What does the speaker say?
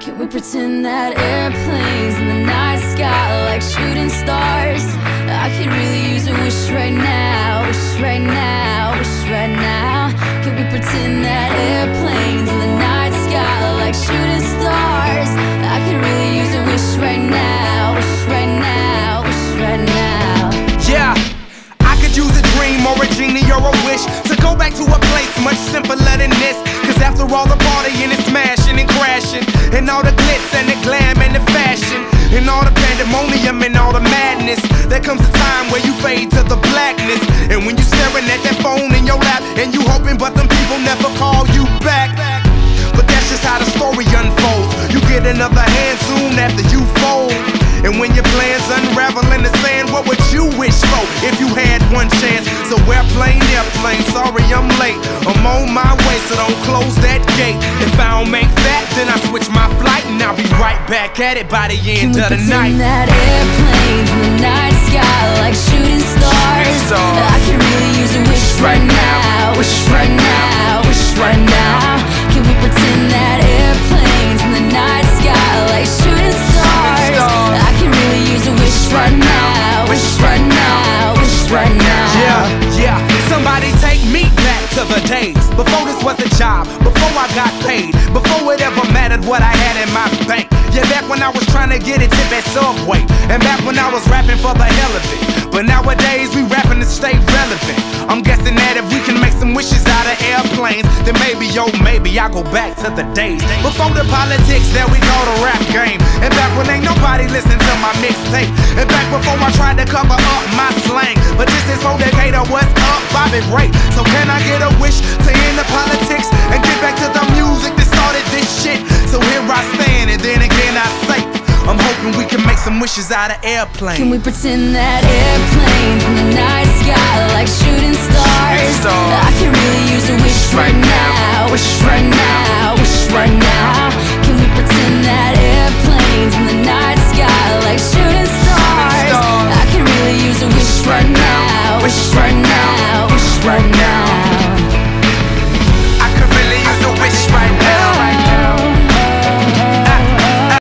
Can we pretend that airplanes in the night sky like shooting stars? I could really use a wish right now, wish right now, wish right now. Can we pretend that airplanes in the night sky like shooting stars? I could really use a wish right now, wish right now, wish right now. Yeah, I could use a dream or a genie or a wish to go back to a place much simpler than this. Cause after all the partying and smashing and crashing, and all the glitz and the glam and the fashion, and all the pandemonium and all the madness, there comes a time where you fade to the blackness. And when you're staring at that phone in your lap, and you hoping but them people never call you back. But that's just how the story unfolds. You get another hand soon after you fold. And when your plans unravel in the sand, what would you wish for if you had one chance? So airplane, sorry I'm late. I'm on my way, so don't close that gate. If I don't make that, then I switch my flight, and I'll be right back at it by the end of the night. Can we pretend that airplanes in the night sky like shooting stars? I could really use a wish right now, wish right now, wish right now. Can we pretend that airplanes in the night sky like shooting stars? I could really use a wish right now, wish right now, wish right now. Yeah, somebody take me back to the days before this was a job, before I got paid, before it ever mattered what I had in my bank. Yeah, back when I was trying to get a tip at Subway, and back when I was rapping for the hell of it. But nowadays we rapping to stay relevant. I'm guessing that if we can make some wishes out of airplanes, then maybe, oh maybe I'll go back to the days before the politics that we call the rap game. And back when ain't nobody listened to my mixtape. And back before I tried to cover up my slang. But this is for Decatur, what's up, Bobby Ray? So can I get a wish to end the politics and get back to the music that started this shit? So here I stand, and then again I say, I'm hoping we can make some wishes out of airplanes. Can we pretend that airplanes in the night sky like shooting stars? I could really use a